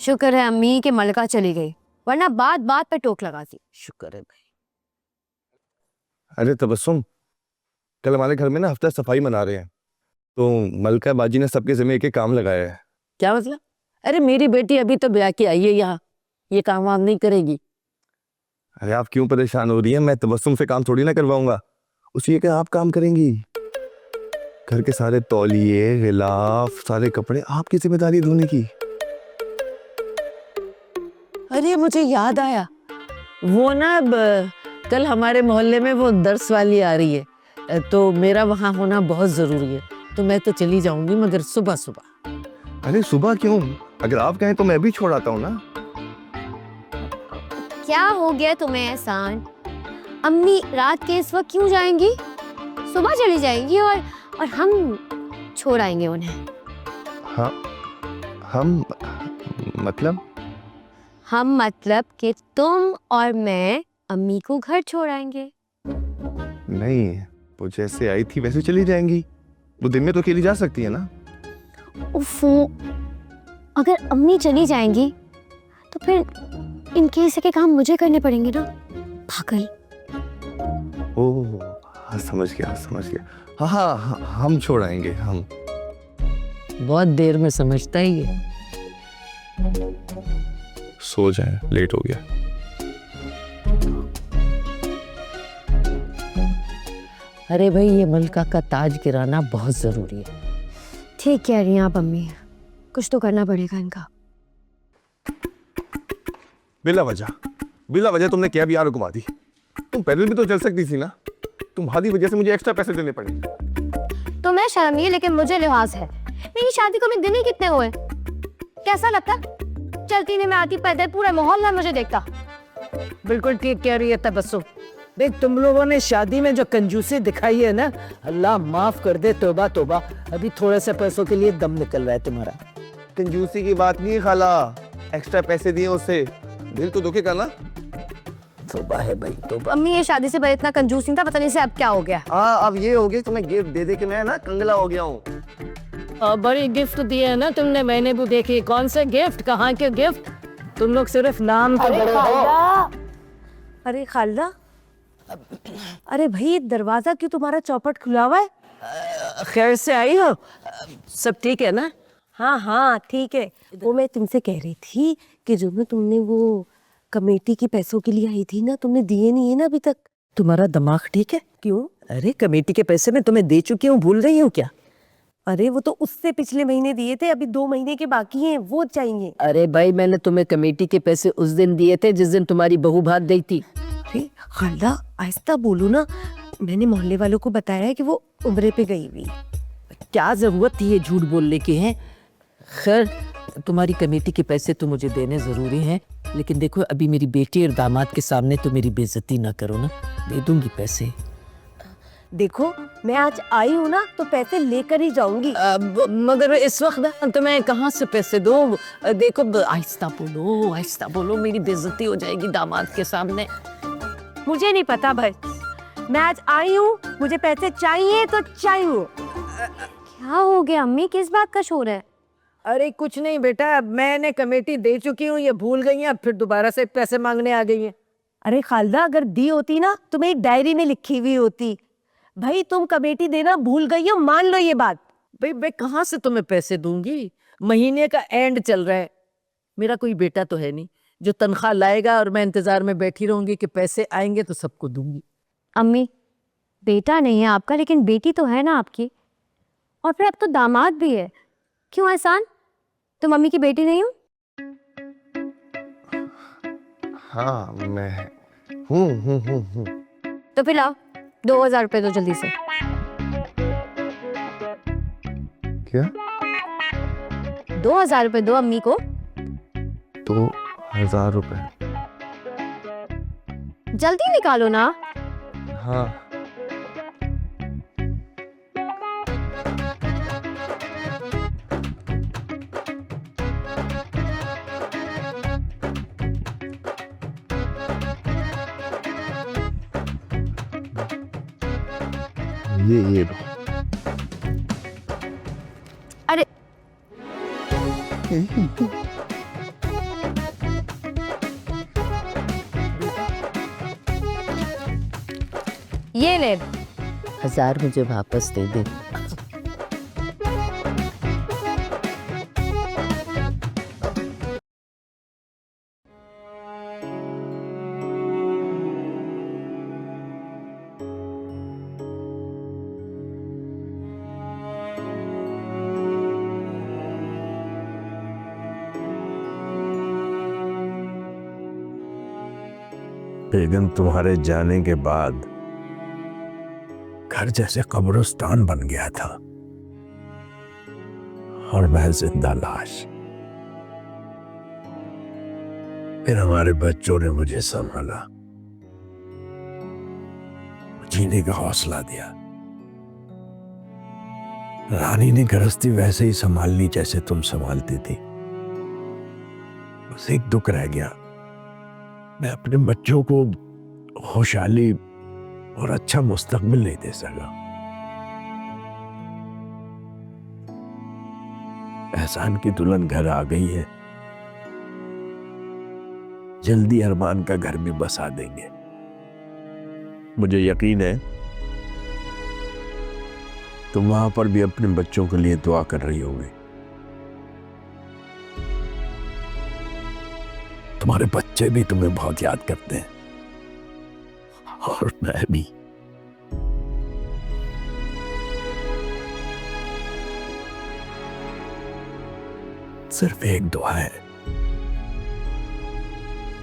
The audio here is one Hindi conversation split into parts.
शुक्र है अम्मी कि मलका चली गई, वरना बात बात पे टोक लगाती। शुक्र है भाई। अरे तबस्सुम, कल हमारे घर में ना हफ्ता सफाई मना रहे हैं, तो मलका बाजी ने सबके जिम्मे एक काम लगाया है। क्या मतलब? अरे मेरी बेटी अभी तो ब्याह के आई है यहाँ, ये काम वाम नहीं करेगी। अरे आप क्यों परेशान हो रही हैं? मैं तबस्सुम से काम थोड़ी ना करवाऊंगा, उसी के आप काम करेंगी। घर के सारे तौलिए गिलाफ सारे कपड़े आपकी जिम्मेदारी धोने की। अरे मुझे याद आया, वो ना कल हमारे मोहल्ले में वो दर्स वाली आ रही है, तो मेरा वहाँ होना बहुत जरूरी है, तो मैं तो चली जाऊंगी मगर सुबह सुबह। अरे सुबह क्यों? अगर आप कहें तो मैं भी छोड़ आता हूँ ना। क्या हो गया तुम्हें एहसान? अम्मी रात के इस वक्त क्यों जाएंगी? सुबह चली जाएंगी और हम छोड़ आएंगे उन्हें। हाँ, हम मतलब कि तुम और मैं अम्मी को घर छोड़ आएंगे। नहीं, वो जैसे आई थी वैसे चली जाएंगी। वो दिन में तो अकेली जा सकती है ना। उफ, अगर अम्मी चली जाएंगी तो फिर इनके के काम मुझे करने पड़ेंगे ना, पागल। ओह हाँ, समझ गया। हाँ हाँ हाँ, हम छोड़ आएंगे हम। बहुत देर में समझता ही है। सो जाए, लेट हो गया। अरे भाई, ये मलका का ताज गिराना बहुत जरूरी है। ठीक कह रही हैं आप अम्मी, कुछ तो करना पड़ेगा इनका। बिला वजह तुमने क्या भी यार घुमा दी। तुम पैदल भी तो चल सकती थी ना। तुम्हारी वजह से मुझे एक्स्ट्रा पैसे देने पड़े। तो मैं शर्म नहीं, लेकिन मुझे लिहाज है। मेरी शादी को भी दिन ही कितने हुए, कैसा लगता? चलती नहीं मैं आती पैदल, पूरा मोहल्ला मुझे देखता। बिल्कुल ठीक कह रही है तबस्सुम। देख, तुम लोगों ने शादी में जो कंजूसी दिखाई है ना, अल्लाह माफ कर दे। तौबा तौबा, अभी थोड़े से पैसों के लिए दम निकल रहा है तुम्हारा। कंजूसी की बात नहीं है खाला, एक्स्ट्रा पैसे दिए उससे दिल तो दुखेगा ना। तौबा है भाई, तौबा। अम्मी ये शादी से पहले इतना कंजूस नहीं था, पता नहीं से अब क्या हो गया। हाँ, अब ये हो गया तुम्हें गिफ्ट दे दे के मैं ना कंगला हो गया हूँ। बड़ी गिफ्ट दिए है ना तुमने, मैंने भी देखी। कौन से गिफ्ट, कहाँ के गिफ्ट? तुम लोग सिर्फ नाम तो बड़े हो। अरे खालदा, अरे भाई दरवाजा क्यों तुम्हारा चौपट खुला हुआ है? खैर से आई हो? सब ठीक है ना? हाँ ठीक है। वो मैं तुमसे कह रही थी कि जो ना तुमने वो कमेटी के पैसों के लिए आई थी ना, तुमने दिए नहीं है ना अभी तक। तुम्हारा दिमाग ठीक है? क्यों? अरे कमेटी के पैसे मैं तुम्हें दे चुकी हूँ, भूल रही हूँ क्या? अरे वो तो उससे पिछले महीने दिए थे, अभी 2 महीने के बाकी हैं, वो चाहिए। अरे भाई, मैंने तुम्हें कमेटी के पैसे उस दिन दिए थे जिस दिन तुम्हारी बहू भाग गई थी। अरे खालदा आहिस्ता बोलो ना, मैंने मोहल्ले वालों को बताया है कि वो उम्रे पे गई हुई। क्या जरूरत थी ये झूठ बोलने की है? खैर, तुम्हारी कमेटी के पैसे तो मुझे देने जरूरी हैं, लेकिन देखो अभी मेरी बेटी और दामाद के सामने तो मेरी बेइज्जती ना करो ना। दे दूंगी पैसे। देखो मैं आज आई हूँ ना, तो पैसे लेकर ही जाऊंगी। मगर इस वक्त तो मैं कहाँ से पैसे दूँ? देखो, आहिस्ता बोलो, मेरी बेइज्जती हो जाएगी दामाद के सामने। मुझे नहीं पता भाई, मैं आज आई हूँ, मुझे पैसे चाहिए तो चाहिए। क्या हो गया अम्मी, किस बात का शोर है? अरे कुछ नहीं बेटा, मैंने कमेटी दे चुकी हूँ, ये भूल गई हैं, अब फिर दोबारा से पैसे मांगने आ गई हैं। अरे खालदा, अगर दी होती ना तो मेरी डायरी में लिखी हुई होती। भाई तुम कमेटी देना भूल गई हो, मान लो ये बात। भाई मैं कहाँ से तुम्हें पैसे दूंगी? महीने का एंड चल रहा है, मेरा कोई बेटा तो है नहीं जो तनख्वाह लाएगा और मैं इंतजार में बैठी रहूंगी कि पैसे आएंगे तो सबको दूंगी। अम्मी, बेटा नहीं है आपका, लेकिन बेटी तो है ना आपकी, और फिर अब तो दामाद भी है। क्यों एहसान, तुम अम्मी की बेटी नहीं हो? हाँ मैं हूँ। तो फिर लाओ 2000 रुपए दो जल्दी से। क्या? 2000 रुपए दो अम्मी को। 2000 रुपए? जल्दी निकालो ना। हाँ। ये लो। अरे ये ले। 1000 मुझे वापस दे दे। बेगम तुम्हारे जाने के बाद घर जैसे कब्रिस्तान बन गया था और मैं जिंदा लाश। फिर हमारे बच्चों ने मुझे संभाला, जीने का हौसला दिया। रानी ने गृहस्थी वैसे ही संभालनी जैसे तुम संभालती थी। बस एक दुख रह गया, मैं अपने बच्चों को खुशहाली और अच्छा मुस्तकबिल नहीं दे सका। एहसान की दुल्हन घर आ गई है, जल्दी अरमान का घर भी बसा देंगे। मुझे यकीन है तुम वहां पर भी अपने बच्चों के लिए दुआ कर रही होगी। तुम्हारे बच्चे भी तुम्हें बहुत याद करते हैं और मैं भी। सिर्फ एक दुआ है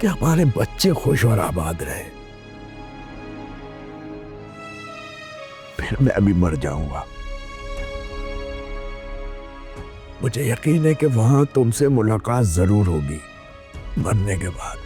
कि हमारे बच्चे खुश और आबाद रहे, फिर मैं भी मर जाऊंगा। मुझे यकीन है कि वहां तुमसे मुलाकात जरूर होगी मरने के बाद।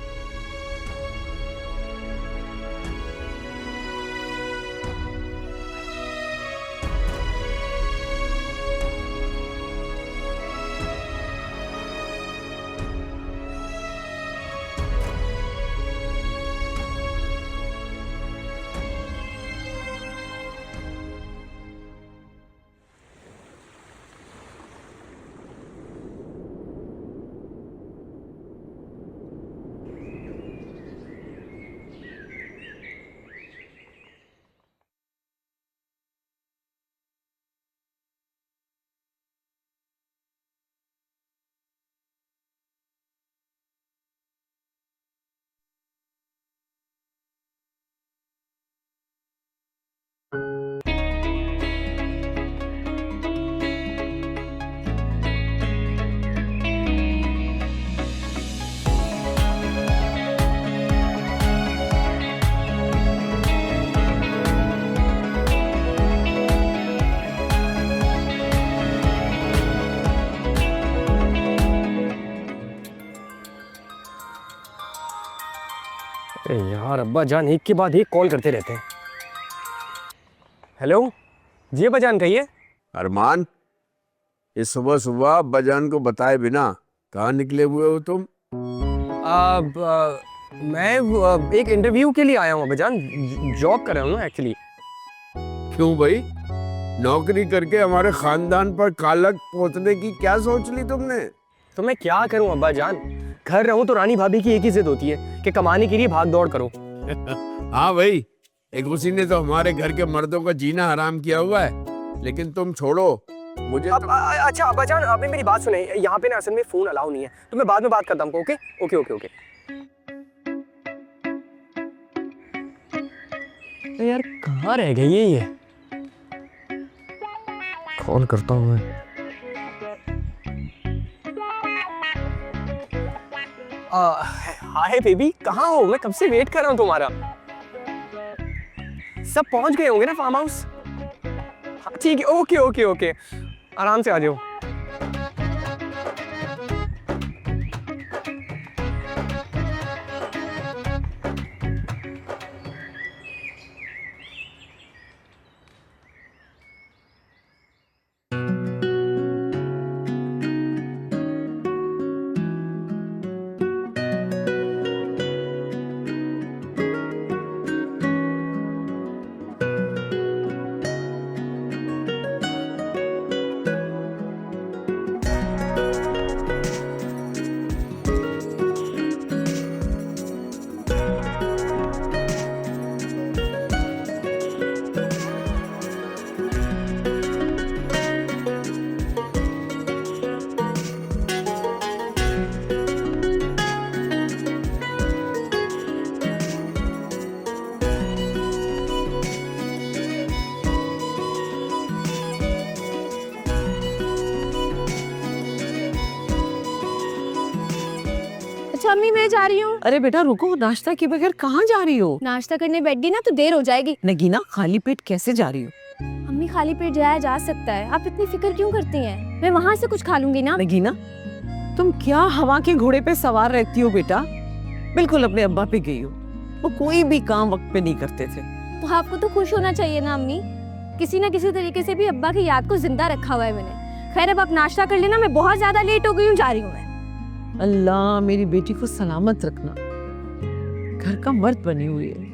अरे यार, अब्बा जान एक के बाद एक कॉल करते रहते हैं। हेलो जी अब्बा जान, कहिए। अरमान, इस सुबह सुबह अब्बाजान को बताए बिना कहाँ निकले हुए हो तुम? मैं एक इंटरव्यू के लिए आया हूँ अब्बा जान, जॉब कर रहा हूँ एक्चुअली। क्यों भाई, नौकरी करके हमारे खानदान पर कालक पोतने की क्या सोच ली तुमने? तो मैं क्या करूँ अब्बा जान, घर रहूँ तो रानी भाभी की एक ही जिद होती है कि कमाने के लिए भाग दौड़ करो। हाँ भाई, एक उसी ने तो हमारे घर के मर्दों का जीना हराम किया हुआ है, लेकिन तुम छोड़ो मुझे। अच्छा अब्बा जान, आपने मेरी बात सुनी, यहाँ पे ना असल में फोन अलाउ नहीं है, तो मैं बाद में बात करता हूँ। Okay okay okay okay. यार कहाँ रह गई है ये? कॉल करता हूँ मैं। हाय बेबी, कहाँ हो? मैं कब से वेट कर रहा हूँ तुम्हारा। सब पहुंच गए होंगे ना फार्म हाउस? हाँ ठीक है, ओके ओके ओके, आराम से आ जाओ। अच्छा अम्मी मैं जा रही हूँ। अरे बेटा रुको, नाश्ता के बगैर कहाँ जा रही हो? नाश्ता करने बैठ गई ना तो देर हो जाएगी। नगीना खाली पेट कैसे जा रही हो? अम्मी खाली पेट जाया जा सकता है, आप इतनी फिक्र क्यों करती हैं? मैं वहाँ से कुछ खा लूंगी ना। नगीना तुम क्या हवा के घोड़े पे सवार रहती हो बेटा? बिल्कुल अपने अब्बा पे गई हो, वो कोई भी काम वक्त पे नहीं करते थे। तो आपको तो खुश होना चाहिए ना अम्मी, किसी ना किसी तरीके से भी अब्बा की याद को जिंदा रखा हुआ है मैंने। खैर अब आप नाश्ता कर लेना, मैं बहुत ज्यादा लेट हो गई हूँ, जा रही हूँ मैं। अल्लाह मेरी बेटी को सलामत रखना, घर का मर्द बनी हुई है।